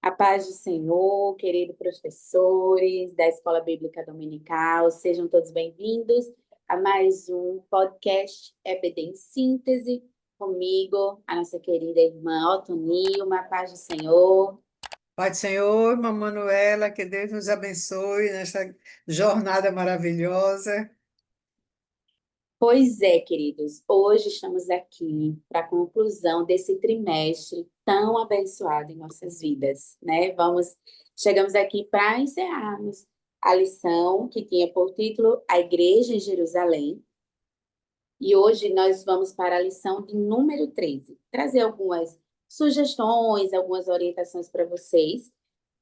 A paz do Senhor, queridos professores da Escola Bíblica Dominical, sejam todos bem-vindos a mais um podcast EBD em Síntese, comigo, a nossa querida irmã Otonilma. A paz do Senhor. Pai do Senhor, irmã Manuela, que Deus nos abençoe nesta jornada maravilhosa. Pois é, queridos, hoje estamos aqui para a conclusão desse trimestre tão abençoado em nossas vidas, né? Chegamos aqui para encerrarmos a lição que tinha por título A Igreja em Jerusalém. E hoje nós vamos para a lição de número 13, trazer algumas sugestões, algumas orientações para vocês,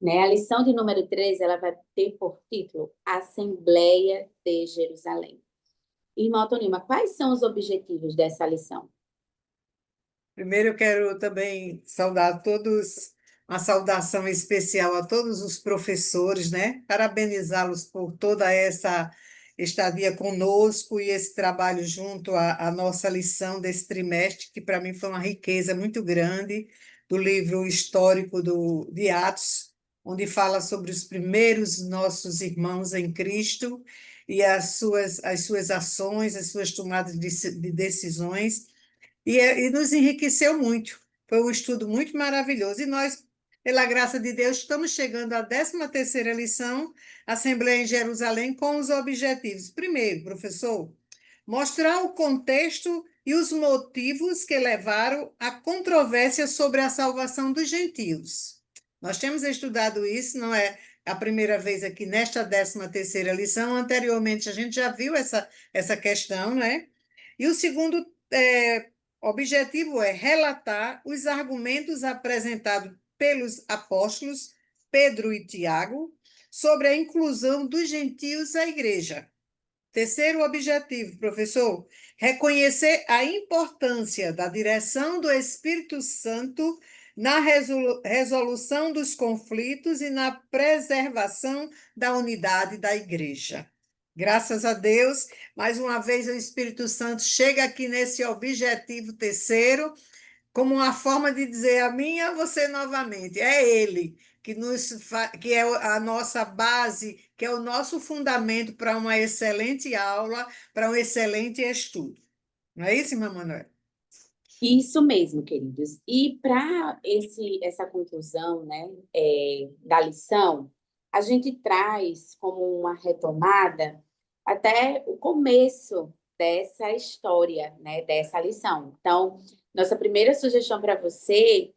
né? A lição de número 13, ela vai ter por título Assembleia de Jerusalém. Irmã Tonima, quais são os objetivos dessa lição? Primeiro, eu quero também saudar todos, uma saudação especial a todos os professores, né? Parabenizá-los por toda essa estadia conosco e esse trabalho junto à nossa lição desse trimestre, que para mim foi uma riqueza muito grande, do livro histórico de Atos, onde fala sobre os primeiros nossos irmãos em Cristo e as suas ações, as suas tomadas de decisões. E nos enriqueceu muito. Foi um estudo muito maravilhoso. E nós, pela graça de Deus, estamos chegando à 13ª lição, Assembleia em Jerusalém, com os objetivos. Primeiro, professor, mostrar o contexto e os motivos que levaram à controvérsia sobre a salvação dos gentios. Nós temos estudado isso, não é a primeira vez aqui nesta 13ª lição. Anteriormente, a gente já viu essa questão, não é? E o segundo objetivo é relatar os argumentos apresentados pelos apóstolos Pedro e Tiago sobre a inclusão dos gentios à igreja. Terceiro objetivo, professor, reconhecer a importância da direção do Espírito Santo na resolução dos conflitos e na preservação da unidade da igreja. Graças a Deus, mais uma vez o Espírito Santo chega aqui nesse objetivo terceiro, como uma forma de dizer a mim e a você novamente. É Ele que é a nossa base, que é o nosso fundamento para uma excelente aula, para um excelente estudo. Não é isso, irmã Manuela? Isso mesmo, queridos. E para essa conclusão, né, da lição, a gente traz como uma retomada até o começo dessa história, né, dessa lição. Então, nossa primeira sugestão para você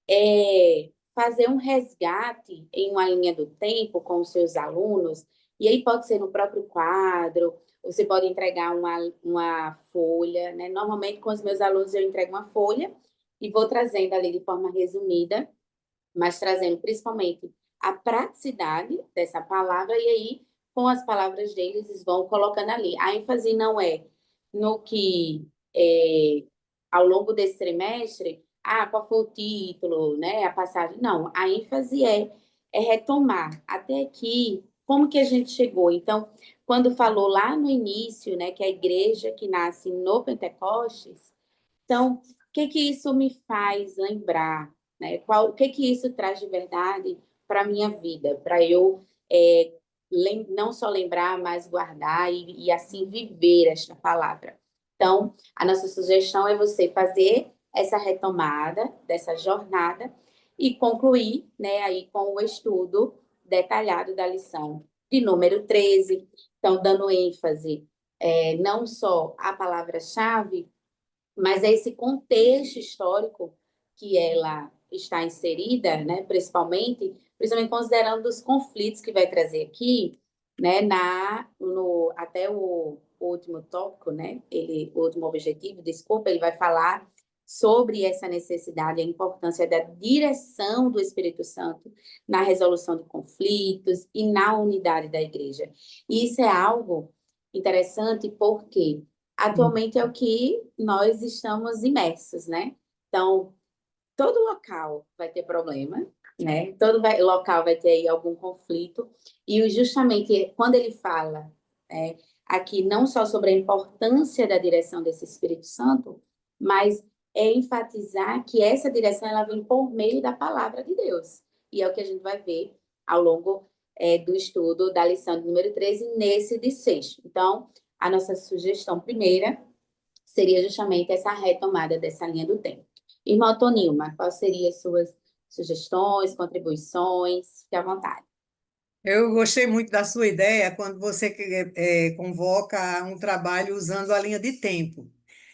é fazer um resgate em uma linha do tempo com os seus alunos, e aí pode ser no próprio quadro, você pode entregar uma folha, né? Normalmente, com os meus alunos, eu entrego uma folha e vou trazendo ali de forma resumida, mas trazendo principalmente a praticidade dessa palavra, e aí, com as palavras deles, eles vão colocando ali. A ênfase não é no que, ao longo desse trimestre, qual foi o título, né, a passagem. Não, a ênfase é retomar até aqui como que a gente chegou. Então, quando falou lá no início, né, que a igreja que nasce no Pentecostes, então, o que que isso me faz lembrar, né? O que que isso traz de verdade para a minha vida, para eu não só lembrar, mas guardar e assim viver esta palavra. Então, a nossa sugestão é você fazer essa retomada dessa jornada e concluir, né, aí com o estudo detalhado da lição de número 13. Então, dando ênfase não só à palavra-chave, mas é esse contexto histórico que ela está inserida, né, principalmente considerando os conflitos que vai trazer aqui, né, até o último tópico, né, o último objetivo, desculpa, ele vai falar sobre essa necessidade, a importância da direção do Espírito Santo na resolução de conflitos e na unidade da igreja. E isso é algo interessante porque atualmente é o que nós estamos imersos, né? Então, todo local vai ter problema, né? Local vai ter aí algum conflito, e justamente quando ele fala aqui não só sobre a importância da direção desse Espírito Santo, mas é enfatizar que essa direção ela vem por meio da palavra de Deus. e é o que a gente vai ver ao longo do estudo da lição de número 13 nesse desfecho. Então, a nossa sugestão primeira seria justamente essa retomada dessa linha do tempo. Irmão Tonilma, quais seriam as suas sugestões, contribuições? Fique à vontade. Eu gostei muito da sua ideia quando você convoca um trabalho usando a linha de tempo.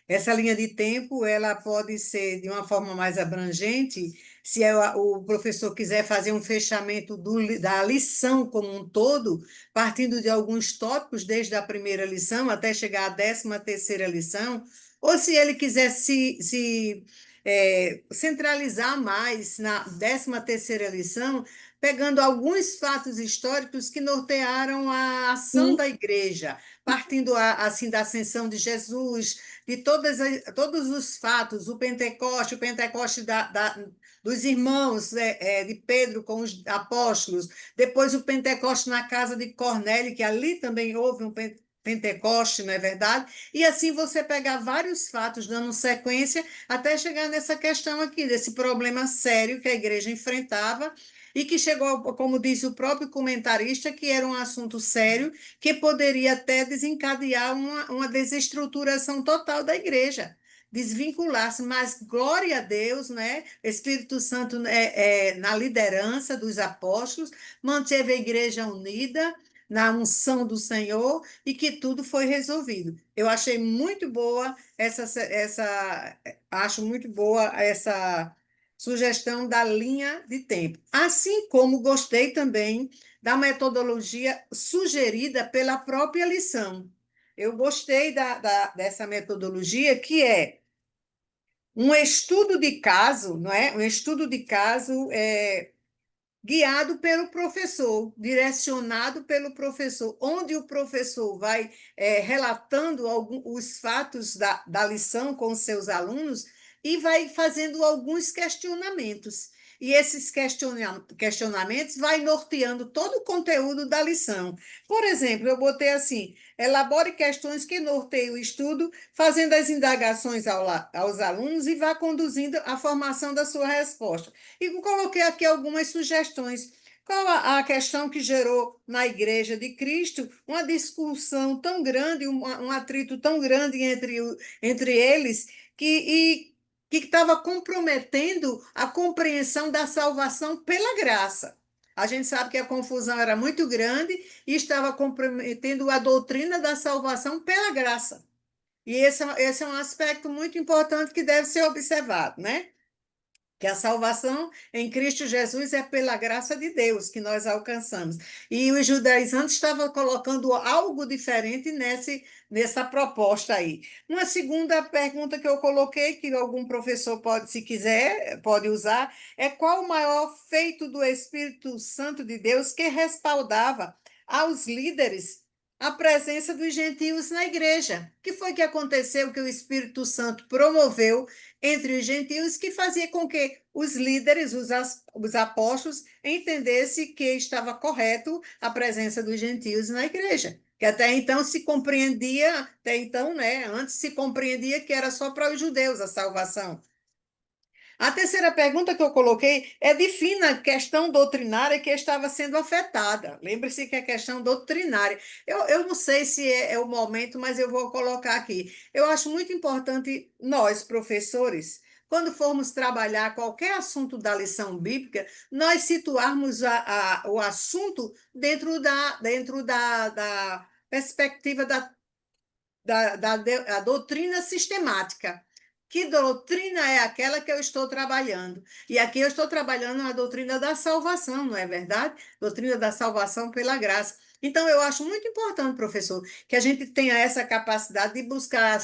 Essa linha de tempo, ela pode ser de uma forma mais abrangente, se o professor quiser fazer um fechamento da lição como um todo, partindo de alguns tópicos, desde a primeira lição até chegar à 13ª lição, ou se ele quiser centralizar mais na 13ª lição, pegando alguns fatos históricos que nortearam a ação Sim, da igreja, partindo assim da ascensão de Jesus, de todos os fatos, o Pentecoste dos irmãos de Pedro com os apóstolos, depois o Pentecoste na casa de Cornélio, que ali também houve um Pentecoste, não é verdade? E assim você pegar vários fatos, dando sequência, até chegar nessa questão aqui, desse problema sério que a igreja enfrentava e que chegou, como diz o próprio comentarista, que era um assunto sério, que poderia até desencadear uma desestruturação total da igreja, desvincular-se, mas glória a Deus, né? Espírito Santo na liderança dos apóstolos, manteve a igreja unida na unção do Senhor e que tudo foi resolvido. Eu achei muito boa acho muito boa essa sugestão da linha de tempo. Assim como gostei também da metodologia sugerida pela própria lição. Eu gostei dessa metodologia, que é um estudo de caso, não é? Um estudo de caso guiado pelo professor, direcionado pelo professor, onde o professor vai relatando os fatos da lição com os seus alunos e vai fazendo alguns questionamentos. E esses questionamentos vai norteando todo o conteúdo da lição. Por exemplo, eu botei assim: elabore questões que norteiem o estudo, fazendo as indagações aos alunos e vá conduzindo a formação da sua resposta. E coloquei aqui algumas sugestões. Qual a questão que gerou na Igreja de Cristo uma discussão tão grande, um atrito tão grande entre eles, que estava comprometendo a compreensão da salvação pela graça? A gente sabe que a confusão era muito grande e estava comprometendo a doutrina da salvação pela graça. E esse é um aspecto muito importante que deve ser observado, né? Que a salvação em Cristo Jesus é pela graça de Deus que nós alcançamos. E os judaizantes estavam colocando algo diferente nessa proposta aí. Uma segunda pergunta que eu coloquei, que algum professor pode, se quiser, pode usar, é: qual o maior feito do Espírito Santo de Deus que respaldava aos líderes a presença dos gentios na igreja? O que foi que aconteceu que o Espírito Santo promoveu entre os gentios, que fazia com que os líderes, os apóstolos, entendessem que estava correto a presença dos gentios na igreja? Que até então se compreendia, até então, né, antes se compreendia que era só para os judeus a salvação. A terceira pergunta que eu coloquei é: defina a questão doutrinária que estava sendo afetada. Lembre-se que é questão doutrinária. Eu não sei se é o momento, mas eu vou colocar aqui. Eu acho muito importante nós, professores, quando formos trabalhar qualquer assunto da lição bíblica, nós situarmos o assunto dentro da perspectiva da doutrina sistemática. Que doutrina é aquela que eu estou trabalhando? E aqui eu estou trabalhando a doutrina da salvação, não é verdade? Doutrina da salvação pela graça. Então, eu acho muito importante, professor, que a gente tenha essa capacidade de buscar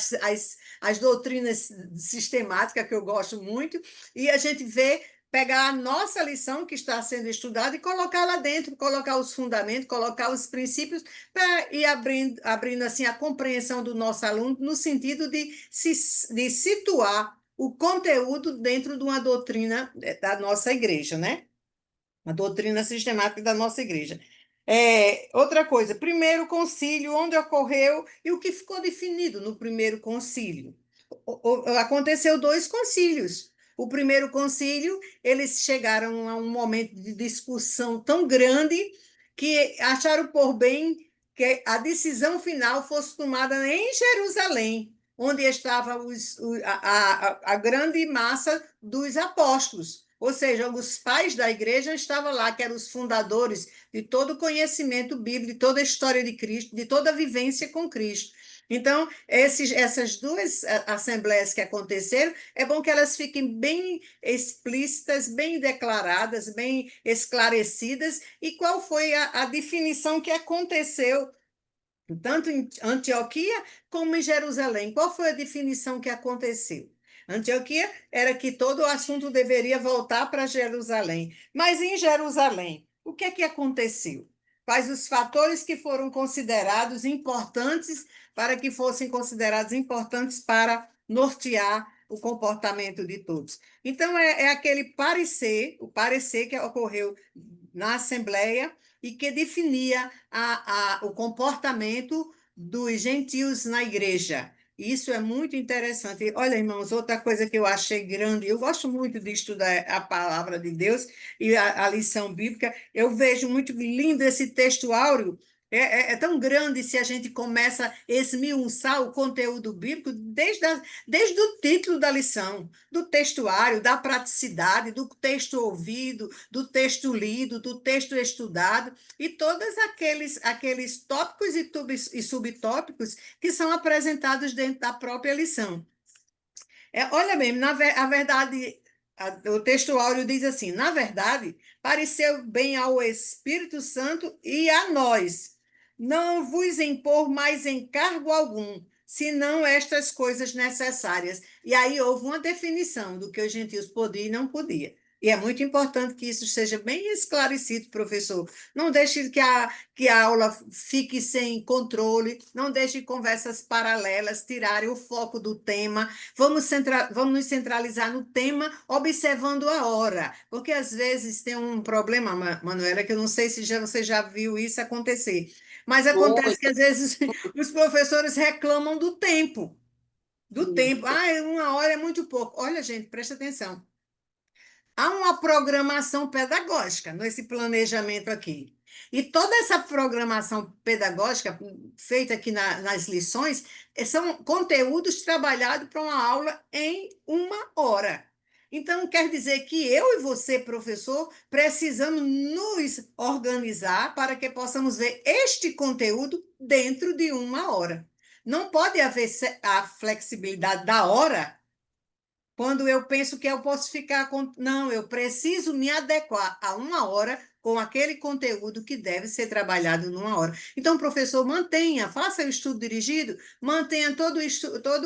as doutrinas sistemáticas, que eu gosto muito, e a gente vê, pegar a nossa lição que está sendo estudada e colocar lá dentro, colocar os fundamentos, colocar os princípios, para ir abrindo assim a compreensão do nosso aluno no sentido de situar o conteúdo dentro de uma doutrina da nossa igreja, né? Uma doutrina sistemática da nossa igreja. Outra coisa: primeiro concílio, onde ocorreu e o que ficou definido no primeiro concílio. Aconteceu dois concílios. o primeiro concílio, eles chegaram a um momento de discussão tão grande que acharam por bem que a decisão final fosse tomada em Jerusalém, onde estava a grande massa dos apóstolos. Ou seja, os pais da igreja estavam lá, que eram os fundadores de todo o conhecimento bíblico, de toda a história de Cristo, de toda a vivência com Cristo. Então, essas duas assembleias que aconteceram, é bom que elas fiquem bem explícitas, bem declaradas, bem esclarecidas, e qual foi a definição que aconteceu tanto em Antioquia como em Jerusalém. Qual foi a definição que aconteceu? Antioquia era que todo o assunto deveria voltar para Jerusalém. Mas em Jerusalém, o que é que aconteceu? Quais os fatores que foram considerados importantes para que fossem considerados importantes para nortear o comportamento de todos? Então, é aquele parecer, o parecer que ocorreu na Assembleia e que definia o comportamento dos gentios na igreja. Isso é muito interessante. Olha, irmãos, outra coisa que eu achei grande, eu gosto muito de estudar a palavra de Deus e a lição bíblica. Eu vejo muito lindo esse texto áureo. É tão grande se a gente começa a esmiuçar o conteúdo bíblico desde o título da lição, do textuário, da praticidade, do texto ouvido, do texto lido, do texto estudado e todos aqueles tópicos e subtópicos que são apresentados dentro da própria lição. Olha bem, a verdade, o texto áureo diz assim: na verdade, pareceu bem ao Espírito Santo e a nós, não vos impor mais encargo algum, senão estas coisas necessárias. E aí houve uma definição do que os gentios podiam e não podiam. E é muito importante que isso seja bem esclarecido, professor. Não deixe que a aula fique sem controle, não deixe conversas paralelas tirarem o foco do tema. Vamos nos centralizar no tema, observando a hora, porque às vezes tem um problema, Manuela, que eu não sei se você já viu isso acontecer, mas acontece que Muito. às vezes os professores reclamam do tempo, do tempo. Isso. Ah, 1 hora é muito pouco. Olha, gente, presta atenção. Há uma programação pedagógica nesse planejamento aqui. E toda essa programação pedagógica feita aqui nas lições são conteúdos trabalhados para uma aula em 1 hora. Então, quer dizer que eu e você, professor, precisamos nos organizar para que possamos ver este conteúdo dentro de 1 hora. Não pode haver a flexibilidade da hora quando eu penso que eu posso ficar com. Não, eu preciso me adequar a 1 hora com aquele conteúdo que deve ser trabalhado n'1 hora. Então, professor, mantenha, faça o estudo dirigido, mantenha todo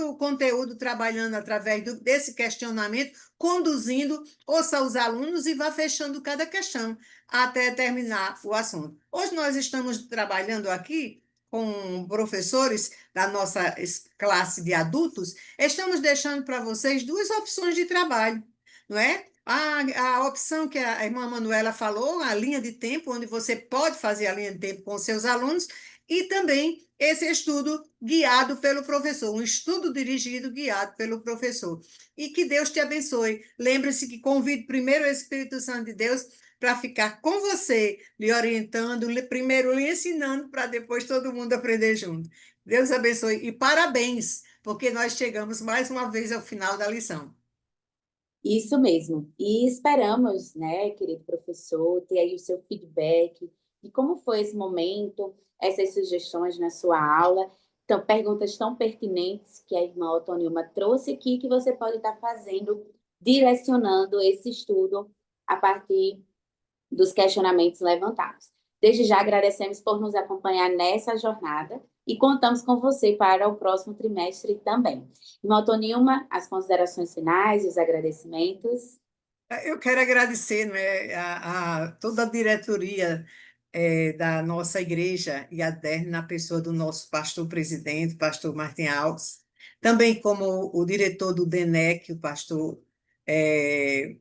o conteúdo trabalhando através desse questionamento, conduzindo, ouça os alunos e vá fechando cada questão até terminar o assunto. Hoje nós estamos trabalhando aqui com professores da nossa classe de adultos, estamos deixando para vocês duas opções de trabalho, não é? A opção que a irmã Manuela falou, a linha de tempo, onde você pode fazer a linha de tempo com seus alunos, e também esse estudo guiado pelo professor, um estudo dirigido guiado pelo professor. E que Deus te abençoe. Lembre-se que convide primeiro o Espírito Santo de Deus para ficar com você, lhe orientando, primeiro lhe ensinando, para depois todo mundo aprender junto. Deus abençoe e parabéns, porque nós chegamos mais uma vez ao final da lição. Isso mesmo. E esperamos, né, querido professor, ter aí o seu feedback de como foi esse momento, essas sugestões na sua aula. Então, perguntas tão pertinentes que a irmã Otonilma trouxe aqui, que você pode estar fazendo, direcionando esse estudo a partir dos questionamentos levantados. Desde já agradecemos por nos acompanhar nessa jornada e contamos com você para o próximo trimestre também. Irmã Tonilma, as considerações finais e os agradecimentos. Eu quero agradecer, né, a toda a diretoria da nossa igreja e a DER, na pessoa do nosso pastor-presidente, pastor Martin Alves, também como o diretor do DENEC, o pastor eh,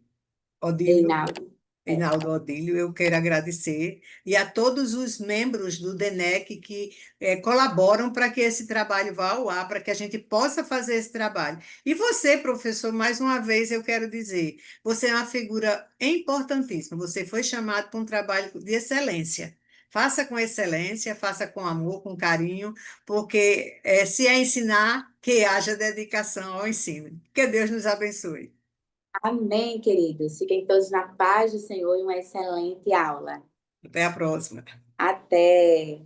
Odilio, Reinaldo. Reinaldo Odílio, eu quero agradecer, e a todos os membros do DENEC que colaboram para que esse trabalho vá ao ar, para que a gente possa fazer esse trabalho. E você, professor, mais uma vez eu quero dizer, você é uma figura importantíssima, você foi chamado para um trabalho de excelência. Faça com excelência, faça com amor, com carinho, porque se é ensinar, que haja dedicação ao ensino. Que Deus nos abençoe. Amém, queridos. Fiquem todos na paz do Senhor e uma excelente aula. Até a próxima. Até!